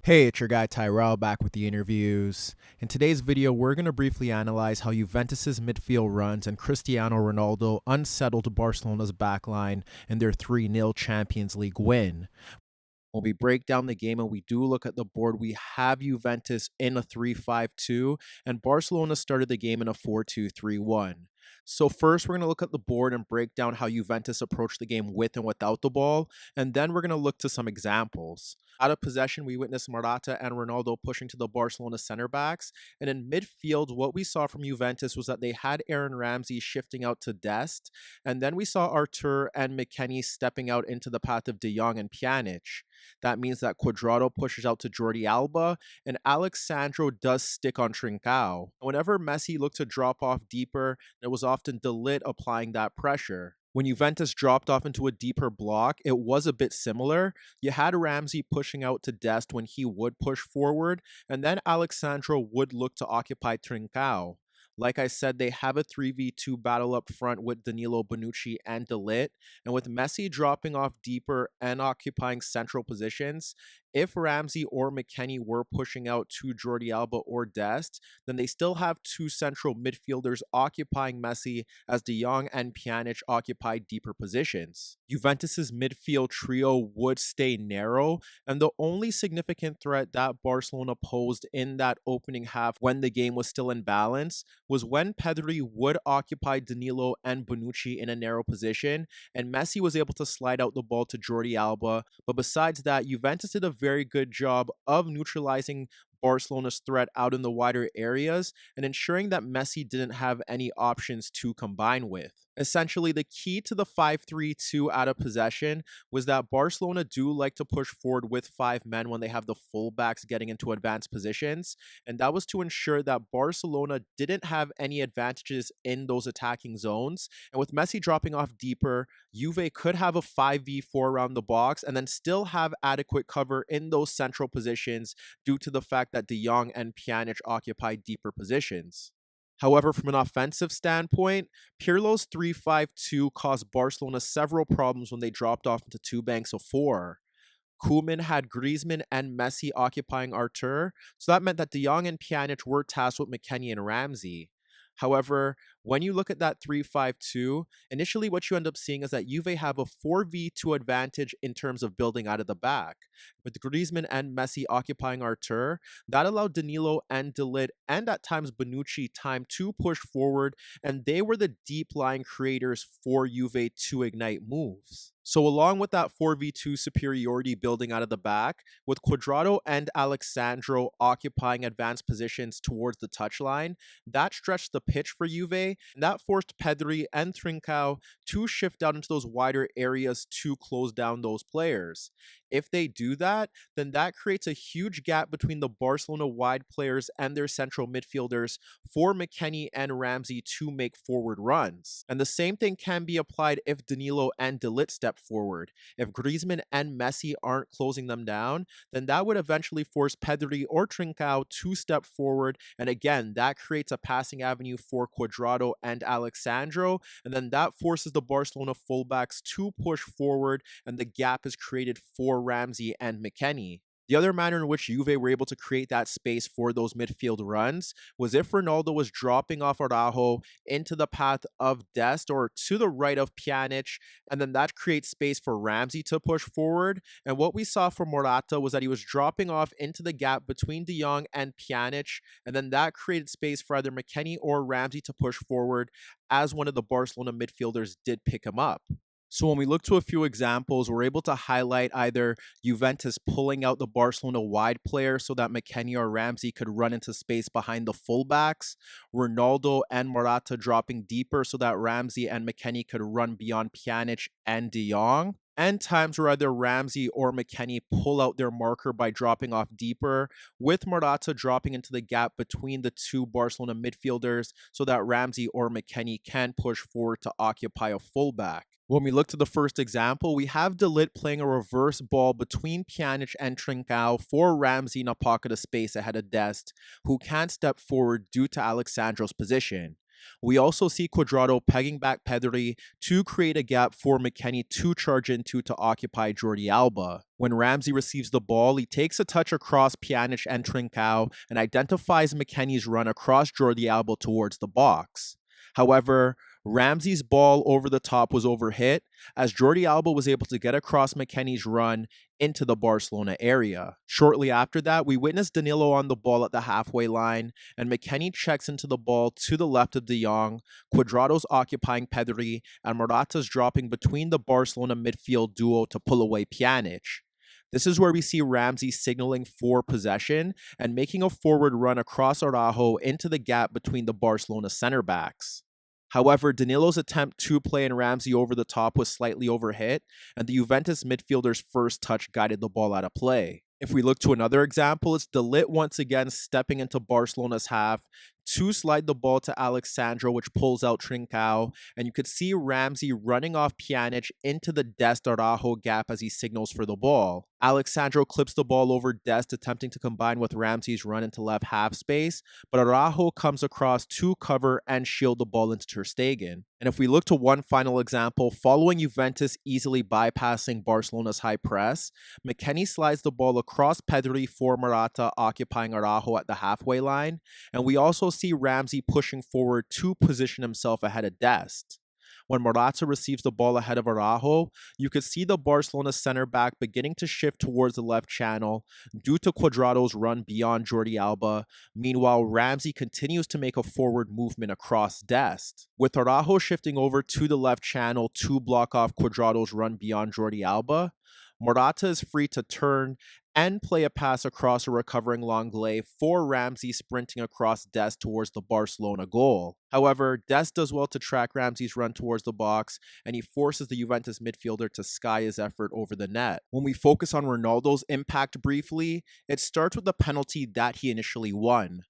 Hey, it's your guy Tyrrell back with the interviews. In today's video, we're going to briefly analyze how Juventus's midfield runs and Cristiano Ronaldo unsettled Barcelona's backline in their 3-0 Champions League win. When we break down the game and we do look at the board, we have Juventus in a 3-5-2 and Barcelona started the game in a 4-2-3-1. So first, we're going to look at the board and break down how Juventus approached the game with and without the ball, and then we're going to look to some examples. Out of possession, we witnessed Morata and Ronaldo pushing to the Barcelona center backs, and in midfield, what we saw from Juventus was that they had Aaron Ramsey shifting out to Dest, and then we saw Artur and McKennie stepping out into the path of De Jong and Pjanic. That means that Cuadrado pushes out to Jordi Alba, and Alex Sandro does stick on Trincao. Whenever Messi looked to drop off deeper, it was often De Ligt applying that pressure. When Juventus dropped off into a deeper block, it was a bit similar. You had Ramsey pushing out to Dest when he would push forward, and then Alex Sandro would look to occupy Trincao. Like I said, they have a 3v2 battle up front with Danilo, Bonucci, and De Ligt. And with Messi dropping off deeper and occupying central positions, if Ramsey or McKennie were pushing out to Jordi Alba or Dest, then they still have two central midfielders occupying Messi as De Jong and Pjanic occupy deeper positions. Juventus's midfield trio would stay narrow, and the only significant threat that Barcelona posed in that opening half when the game was still in balance was when Pedri would occupy Danilo and Bonucci in a narrow position, and Messi was able to slide out the ball to Jordi Alba. But besides that, Juventus did a very good job of neutralizing Barcelona's threat out in the wider areas and ensuring that Messi didn't have any options to combine with. Essentially, the key to the 5-3-2 out of possession was that Barcelona do like to push forward with 5 men when they have the fullbacks getting into advanced positions, and that was to ensure that Barcelona didn't have any advantages in those attacking zones. And with Messi dropping off deeper, Juve could have a 5v4 around the box and then still have adequate cover in those central positions due to the fact that De Jong and Pjanic occupy deeper positions. However, from an offensive standpoint, Pirlo's 3-5-2 caused Barcelona several problems when they dropped off into two banks of 4. Koeman had Griezmann and Messi occupying Artur, so that meant that De Jong and Pjanic were tasked with McKennie and Ramsey. However, when you look at that 3-5-2, initially what you end up seeing is that Juve have a 4v2 advantage in terms of building out of the back. With Griezmann and Messi occupying Artur, that allowed Danilo and De Ligt and at times Bonucci time to push forward, and they were the deep-lying creators for Juve to ignite moves. So along with that 4v2 superiority building out of the back, with Cuadrado and Alex Sandro occupying advanced positions towards the touchline, that stretched the pitch for Juve, and that forced Pedri and Trincao to shift out into those wider areas to close down those players. If they do that, then that creates a huge gap between the Barcelona wide players and their central midfielders for McKennie and Ramsey to make forward runs. And the same thing can be applied if Danilo and De Ligt step forward. If Griezmann and Messi aren't closing them down, then that would eventually force Pedri or Trincao to step forward, and again, that creates a passing avenue for Cuadrado and Alex Sandro, and then that forces the Barcelona fullbacks to push forward, and the gap is created for Ramsey and McKennie. The other manner in which Juve were able to create that space for those midfield runs was if Ronaldo was dropping off Araujo into the path of Dest or to the right of Pjanic, and then that creates space for Ramsey to push forward. And what we saw from Morata was that he was dropping off into the gap between De Jong and Pjanic, and then that created space for either McKennie or Ramsey to push forward as one of the Barcelona midfielders did pick him up. So when we look to a few examples, we're able to highlight either Juventus pulling out the Barcelona wide player so that McKennie or Ramsey could run into space behind the fullbacks, Ronaldo and Morata dropping deeper so that Ramsey and McKennie could run beyond Pjanic and De Jong, and times where either Ramsey or McKennie pull out their marker by dropping off deeper, with Morata dropping into the gap between the two Barcelona midfielders so that Ramsey or McKennie can push forward to occupy a fullback. When we look to the first example, we have De Ligt playing a reverse ball between Pjanic and Trincao for Ramsey in a pocket of space ahead of Dest, who can't step forward due to Alex Sandro's position. We also see Cuadrado pegging back Pedri to create a gap for McKennie to charge into to occupy Jordi Alba. When Ramsey receives the ball, he takes a touch across Pjanic and Trincao and identifies McKennie's run across Jordi Alba towards the box. However, Ramsey's ball over the top was overhit as Jordi Alba was able to get across McKennie's run into the Barcelona area. Shortly after that, we witnessed Danilo on the ball at the halfway line, and McKennie checks into the ball to the left of De Jong, Cuadrado's occupying Pedri, and Morata's dropping between the Barcelona midfield duo to pull away Pjanic. This is where we see Ramsey signaling for possession and making a forward run across Araujo into the gap between the Barcelona center backs. However, Danilo's attempt to play in Ramsey over the top was slightly overhit, and the Juventus midfielder's first touch guided the ball out of play. If we look to another example, it's De Ligt once again stepping into Barcelona's half to slide the ball to Alexandro, which pulls out Trincao, and you could see Ramsey running off Pjanic into the Dest Araujo gap as he signals for the ball. Alexandro clips the ball over Dest, attempting to combine with Ramsey's run into left half space, but Araujo comes across to cover and shield the ball into Ter Stegen. And if we look to one final example, following Juventus easily bypassing Barcelona's high press, McKennie slides the ball across Pedri for Morata, occupying Araujo at the halfway line, and we also see Ramsey pushing forward to position himself ahead of Dest. When Morata receives the ball ahead of Araujo, you could see the Barcelona center back beginning to shift towards the left channel due to Cuadrado's run beyond Jordi Alba. Meanwhile, Ramsey continues to make a forward movement across Dest. With Araujo shifting over to the left channel to block off Cuadrado's run beyond Jordi Alba, Morata is free to turn and play a pass across a recovering Lenglet for Ramsey sprinting across Dest towards the Barcelona goal. However, Dest does well to track Ramsey's run towards the box, and he forces the Juventus midfielder to sky his effort over the net. When we focus on Ronaldo's impact briefly, it starts with the penalty that he initially won.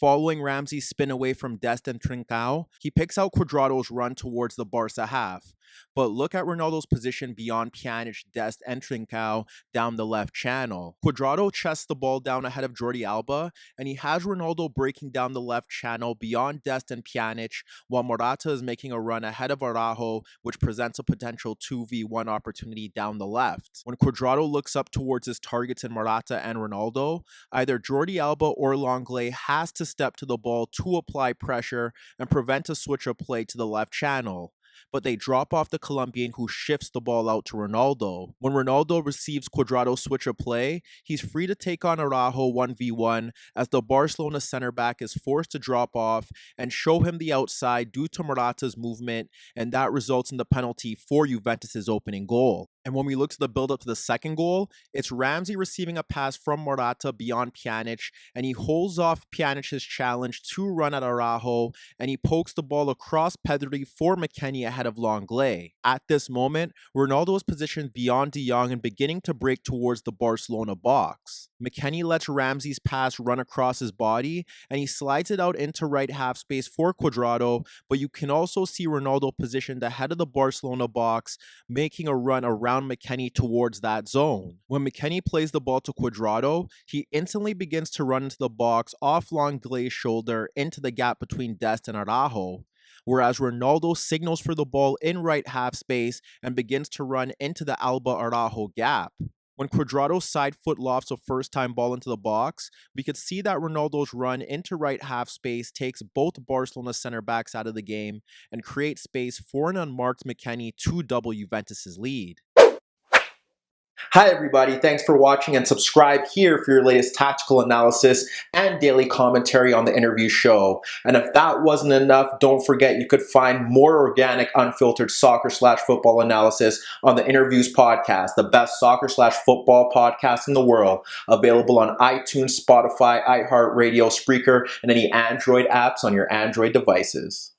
Following Ramsey's spin away from Dest and Trincao, he picks out Cuadrado's run towards the Barca half. But look at Ronaldo's position beyond Pjanic, Dest, and Trincao down the left channel. Cuadrado chests the ball down ahead of Jordi Alba, and he has Ronaldo breaking down the left channel beyond Dest and Pjanic, while Morata is making a run ahead of Araujo, which presents a potential 2v1 opportunity down the left. When Cuadrado looks up towards his targets in Morata and Ronaldo, either Jordi Alba or Lenglet has to step to the ball to apply pressure and prevent a switch of play to the left channel. But they drop off the Colombian, who shifts the ball out to Ronaldo. When Ronaldo receives Cuadrado's switch of play, he's free to take on Araujo 1v1 as the Barcelona center back is forced to drop off and show him the outside due to Morata's movement, and that results in the penalty for Juventus' opening goal. And when we look to the build-up to the second goal, it's Ramsey receiving a pass from Morata beyond Pjanic, and he holds off Pjanic's challenge to run at Araujo, and he pokes the ball across Pedri for McKennie ahead of Lenglet. At this moment, Ronaldo is positioned beyond De Jong and beginning to break towards the Barcelona box. McKennie lets Ramsey's pass run across his body, and he slides it out into right half space for Cuadrado, but you can also see Ronaldo positioned ahead of the Barcelona box, making a run around McKennie towards that zone. When McKennie plays the ball to Cuadrado, he instantly begins to run into the box off Lenglet's shoulder into the gap between Dest and Araujo, whereas Ronaldo signals for the ball in right half space and begins to run into the Alba Araujo gap. When Cuadrado's side foot lofts a first-time ball into the box, we could see that Ronaldo's run into right half space takes both Barcelona center backs out of the game and creates space for an unmarked McKennie to double Juventus' lead. Hi everybody, thanks for watching, and subscribe here for your latest tactical analysis and daily commentary on the InnerViews show. And if that wasn't enough, don't forget you could find more organic, unfiltered soccer/football analysis on the InnerViews podcast, the best soccer/football podcast in the world, available on iTunes, Spotify, iHeartRadio, Spreaker, and any Android apps on your Android devices.